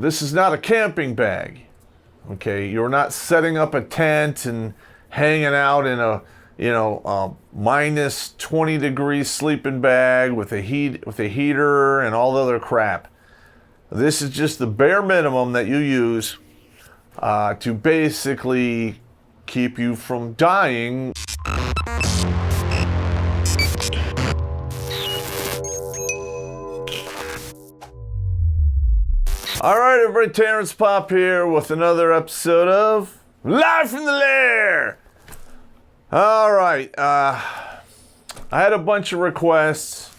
this is not a camping bag. Okay, you're not setting up a tent and hanging out in a minus 20 degree sleeping bag with a heater and all the other crap. This is just the bare minimum that you use to basically keep you from dying. All right, everybody, Terrence Popp here with another episode of Live from the Lair. All right, I had a bunch of requests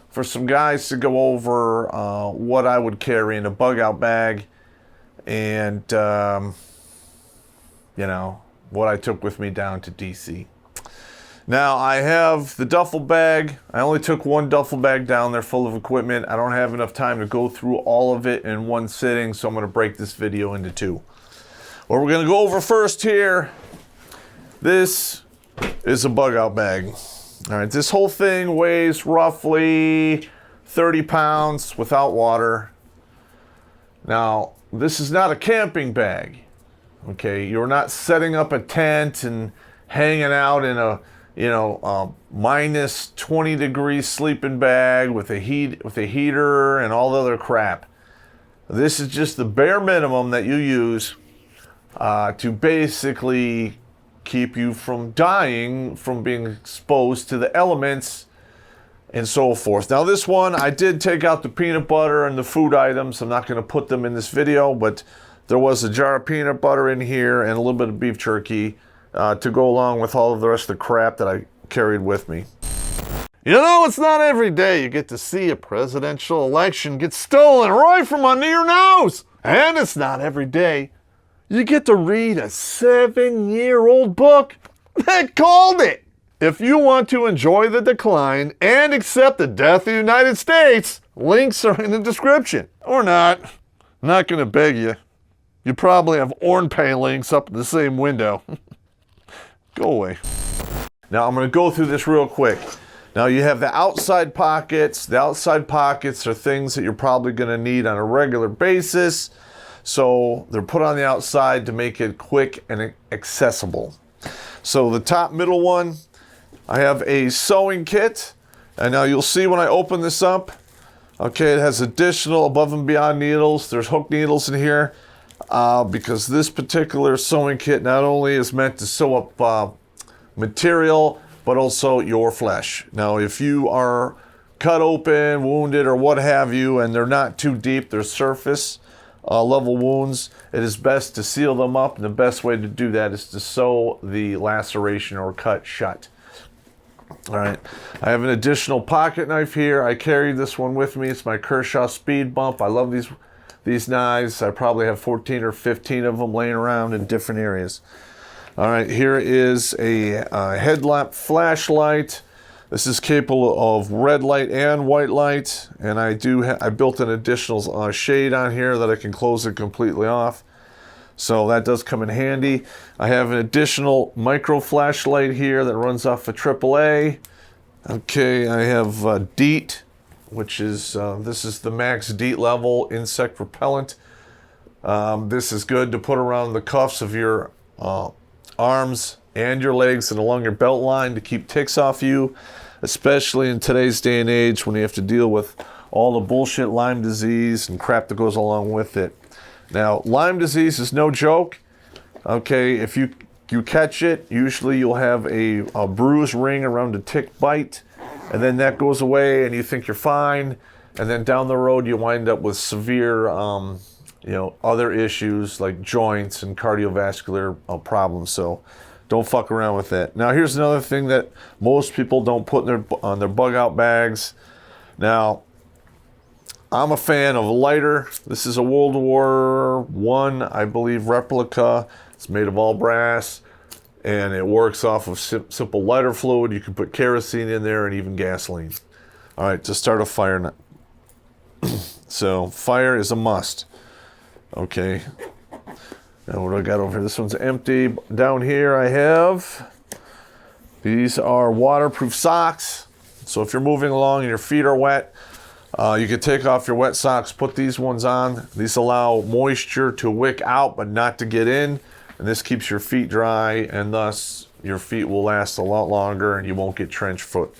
for some guys to go over what I would carry in a bug out bag and, what I took with me down to DC. Now, I have the duffel bag. I only took one duffel bag down there full of equipment. I don't have enough time to go through all of it in one sitting, so I'm going to break this video into two. What we're going to go over first here, this is a bug out bag. All right, this whole thing weighs roughly 30 pounds without water. Now, this is not a camping bag. Okay, you're not setting up a tent and hanging out in a minus 20 degree sleeping bag with a heater and all the other crap. This is just the bare minimum that you use to basically keep you from dying from being exposed to the elements and so forth. Now, this one, I did take out the peanut butter and the food items. I'm not going to put them in this video, but there was a jar of peanut butter in here and a little bit of beef jerky to go along with all of the rest of the crap that I carried with me. You know, it's not every day you get to see a presidential election get stolen right from under your nose. And it's not every day you get to read a 7-year-old book that called it. If you want to enjoy the decline and accept the death of the United States, links are in the description. Or not. I'm not going to beg you. You probably have OrnPay links up in the same window. Go away. Now I'm going to go through this real quick. Now you have the outside pockets. The outside pockets are things that you're probably going to need on a regular basis. So they're put on the outside to make it quick and accessible. So the top middle one, I have a sewing kit. And now you'll see when I open this up, okay, it has additional above and beyond needles. There's hook needles in here. Because this particular sewing kit not only is meant to sew up material, but also your flesh. Now, if you are cut open, wounded, or what have you, and they're not too deep, they're surface level wounds, it is best to seal them up, and the best way to do that is to sew the laceration or cut shut. All right, I have an additional pocket knife here. I carried this one with me. It's my Kershaw Speed Bump. I love these knives. I probably have 14 or 15 of them laying around in different areas. All right, here is a headlamp flashlight. This is capable of red light and white light, and I built an additional shade on here that I can close it completely off. So that does come in handy. I have an additional micro flashlight here that runs off of AAA. Okay, I have DEET, which is, this is the max DEET level insect repellent. This is good to put around the cuffs of your arms and your legs and along your belt line to keep ticks off you, especially in today's day and age when you have to deal with all the bullshit Lyme disease and crap that goes along with it. Now, Lyme disease is no joke. Okay, if you catch it, usually you'll have a bruise ring around a tick bite, and then that goes away and you think you're fine, and then down the road you wind up with severe other issues like joints and cardiovascular problems. So don't fuck around with that. Now here's another thing that most people don't put on their bug out bags. Now, I'm a fan of a lighter. This is a World War I, I believe, replica. It's made of all brass, and it works off of simple lighter fluid. You can put kerosene in there and even gasoline. All right, to start a fire now. So fire is a must. Okay. Now what do I got over here? This one's empty. Down here I have, these are waterproof socks. So if you're moving along and your feet are wet, You can take off your wet socks, put these ones on. These allow moisture to wick out but not to get in. And this keeps your feet dry, and thus your feet will last a lot longer and you won't get trench foot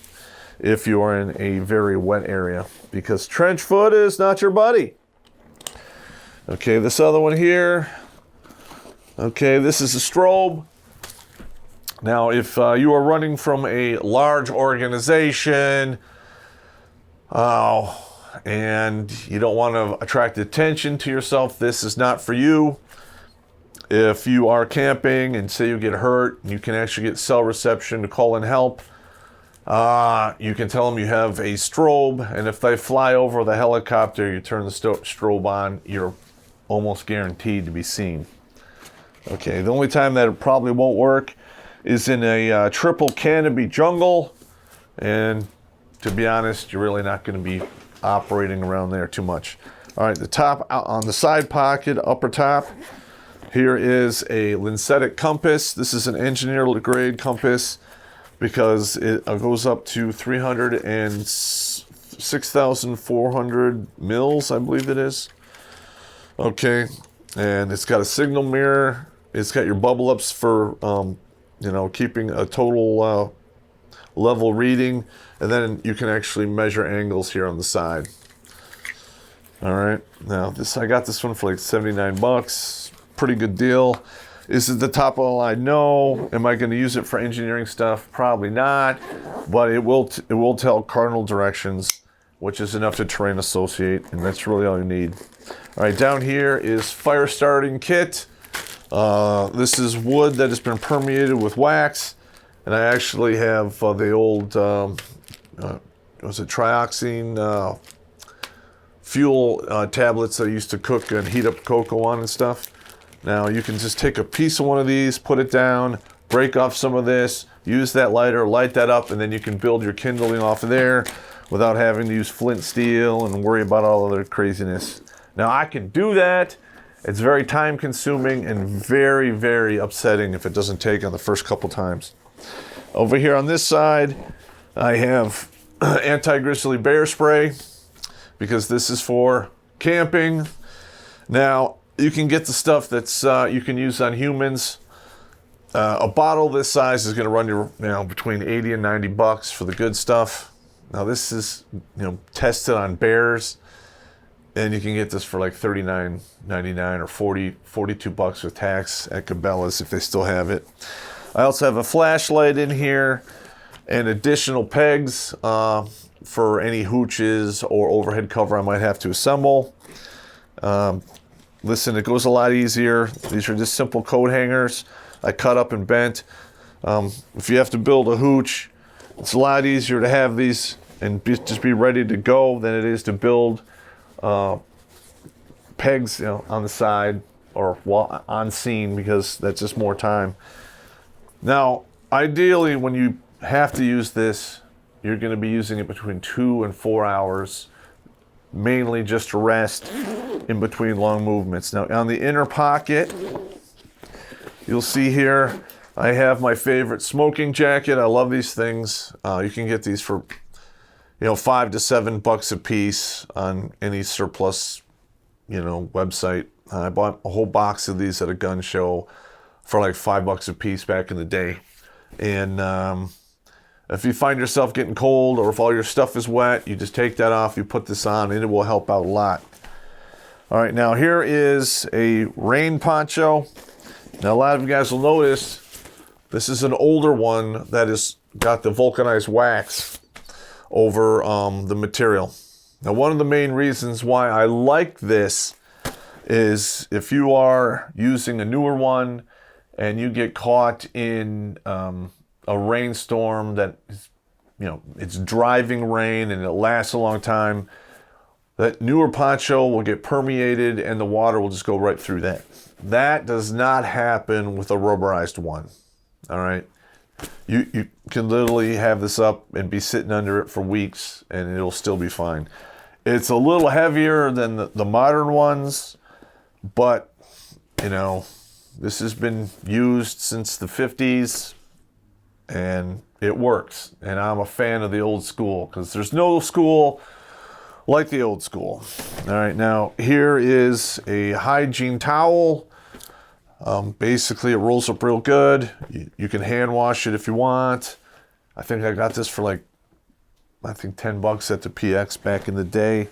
if you are in a very wet area, because trench foot is not your buddy. Okay, this other one here. Okay, this is a strobe. Now, if you are running from a large organization, and you don't want to attract attention to yourself, this is not for you. If you are camping and say you get hurt, you can actually get cell reception to call in help. You can tell them you have a strobe, and if they fly over the helicopter, you turn the strobe on, you're almost guaranteed to be seen. Okay, the only time that it probably won't work is in a triple canopy jungle, and to be honest, you're really not going to be operating around there too much. All right, the top on the side pocket, upper top, here is a linsetic compass. This is an engineer grade compass because it goes up to 6,400 mils, I believe it is. Okay, and it's got a signal mirror. It's got your bubble ups for, keeping a total level reading, and then you can actually measure angles here on the side. All right, now I got this one for like 79 bucks. Pretty good deal. Is it the top of the line? No. Am I going to use it for engineering stuff? Probably not, but it will tell cardinal directions, which is enough to terrain associate, and that's really all you need. All right, down here is fire starting kit. This is wood that has been permeated with wax, and I actually have the old trioxane fuel tablets I used to cook and heat up cocoa on and stuff. Now you can just take a piece of one of these, put it down, break off some of this, use that lighter, light that up, and then you can build your kindling off of there without having to use flint steel and worry about all other craziness. Now I can do that. It's very time consuming and very, very upsetting if it doesn't take on the first couple times. Over here on this side, I have anti-grizzly bear spray because this is for camping. Now, you can get the stuff that's you can use on humans. A bottle this size is going to run you between 80 and 90 bucks for the good stuff. Now this is tested on bears, and you can get this for like $39.99 or 42 bucks with tax at Cabela's if they still have it. I also have a flashlight in here and additional pegs for any hooches or overhead cover I might have to assemble. Listen, it goes a lot easier. These are just simple coat hangers I cut up and bent. If you have to build a hooch, it's a lot easier to have these and just be ready to go than it is to build pegs on the side or on scene, because that's just more time. Now, ideally, when you have to use this, you're going to be using it between 2 and 4 hours, mainly just to rest in between long movements. Now, on the inner pocket, you'll see here, I have my favorite smoking jacket. I love these things. You can get these for, $5 to $7 a piece on any surplus, website. I bought a whole box of these at a gun show for like $5 a piece back in the day. And if you find yourself getting cold or if all your stuff is wet, you just take that off, you put this on, and it will help out a lot. All right, now here is a rain poncho. Now a lot of you guys will notice this is an older one that has got the vulcanized wax over the material. Now one of the main reasons why I like this is if you are using a newer one and you get caught in a rainstorm that is, it's driving rain and it lasts a long time, that newer poncho will get permeated and the water will just go right through that. That does not happen with a rubberized one. All right. You can literally have this up and be sitting under it for weeks and it'll still be fine. It's a little heavier than the modern ones, but this has been used since the 50s and it works. And I'm a fan of the old school because there's no school like the old school. All right, now here is a hygiene towel. Basically, it rolls up real good. You can hand wash it if you want. I think I got this for like, I think $10 at the PX back in the day.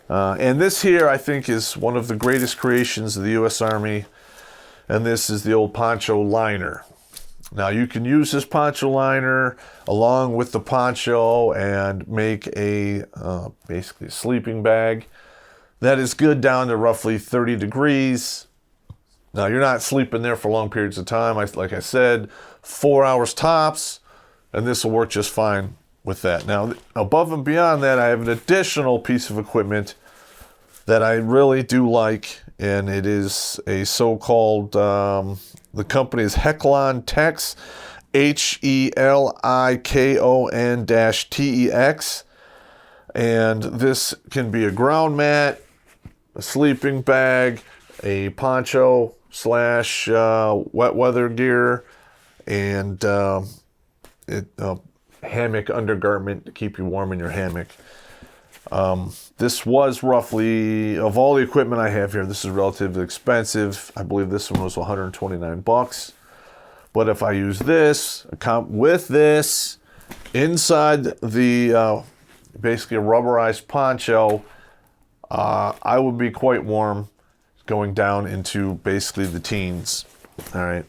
And this here, I think, is one of the greatest creations of the U.S. Army. And this is the old poncho liner. Now, you can use this poncho liner along with the poncho and make a basically a sleeping bag that is good down to roughly 30 degrees. Now, you're not sleeping there for long periods of time. Like I said, 4 hours tops, and this will work just fine with that. Now, above and beyond that, I have an additional piece of equipment that I really do like, and it is a so-called, the company is Heklon Tex, HELIKON-TEX, and this can be a ground mat, a sleeping bag, a poncho / wet weather gear, and hammock undergarment to keep you warm in your hammock. This was roughly, of all the equipment I have here, this is relatively expensive. I believe this one was $129. But if I use this, with this, inside the, basically a rubberized poncho, I would be quite warm going down into basically the teens. All right.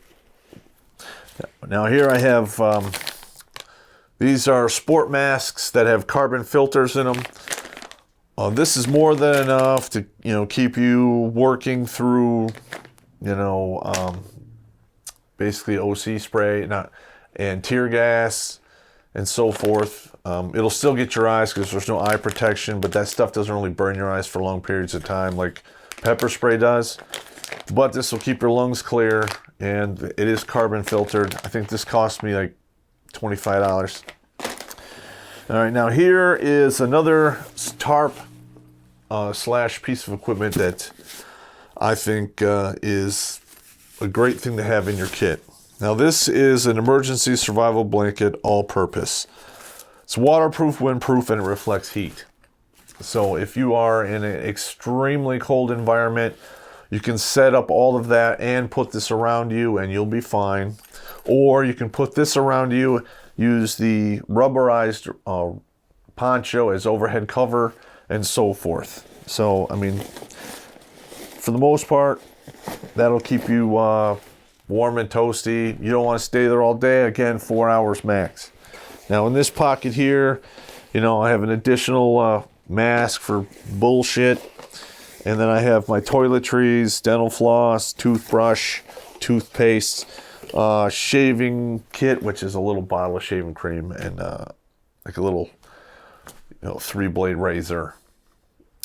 Now here I have, these are sport masks that have carbon filters in them. This is more than enough to, keep you working through, basically OC spray, and tear gas and so forth. It'll still get your eyes because there's no eye protection, but that stuff doesn't really burn your eyes for long periods of time like pepper spray does. But this will keep your lungs clear, and it is carbon filtered. I think this cost me like $25. All right, now here is another tarp / piece of equipment that I think is a great thing to have in your kit. Now this is an emergency survival blanket, all-purpose. It's waterproof, windproof, and it reflects heat. So if you are in an extremely cold environment, you can set up all of that and put this around you and you'll be fine. Or you can put this around you, use the rubberized poncho as overhead cover, and so forth. So, I mean, for the most part, that'll keep you warm and toasty. You don't want to stay there all day. Again, 4 hours max. Now, in this pocket here, I have an additional mask for bullshit. And then I have my toiletries, dental floss, toothbrush, toothpaste, shaving kit, which is a little bottle of shaving cream, and like a little 3-blade razor.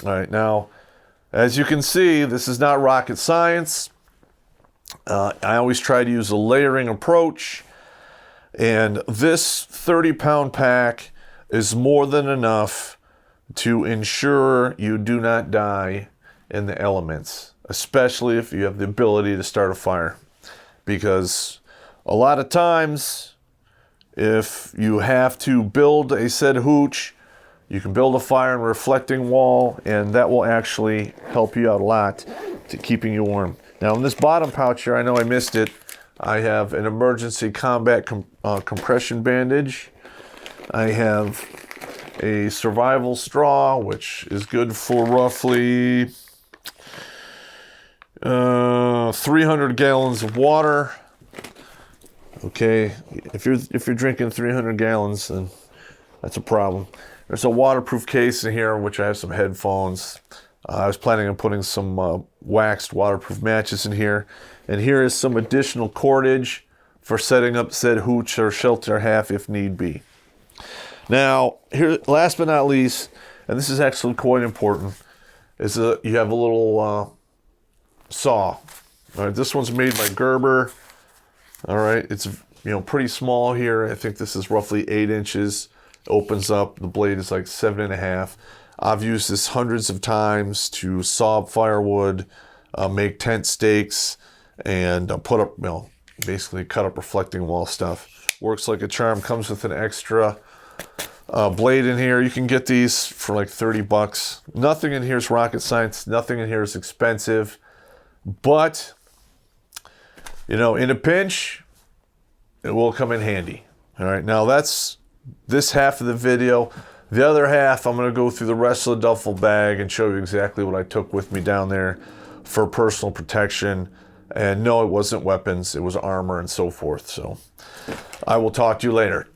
All right, now, as you can see, this is not rocket science. I always try to use a layering approach, and this 30-pound pack is more than enough to ensure you do not die in the elements, especially if you have the ability to start a fire. Because a lot of times, if you have to build a said hooch, you can build a fire and reflecting wall, and that will actually help you out a lot to keeping you warm. Now, in this bottom pouch here, I know I missed it, I have an emergency combat compression bandage. I have a survival straw, which is good for roughly 300 gallons of water. Okay, if you're drinking 300 gallons, then that's a problem. There's a waterproof case in here, which I have some headphones. I was planning on putting some waxed waterproof matches in here. And here is some additional cordage for setting up said hooch or shelter half if need be. Now, here, last but not least, and this is actually quite important, is you have a little saw. All right, this one's made by Gerber. All right, it's pretty small here. I think this is roughly 8 inches. Opens up. The blade is like 7.5. I've used this hundreds of times to saw up firewood, make tent stakes, and put up, basically cut up reflecting wall stuff. Works like a charm. Comes with an extra blade in here. You can get these for like 30 bucks. Nothing in here is rocket science. Nothing in here is expensive. But, you know, in a pinch, it will come in handy. All right, now that's this half of the video. The other half, I'm going to go through the rest of the duffel bag and show you exactly what I took with me down there for personal protection. And no, it wasn't weapons. It was armor and so forth. So I will talk to you later.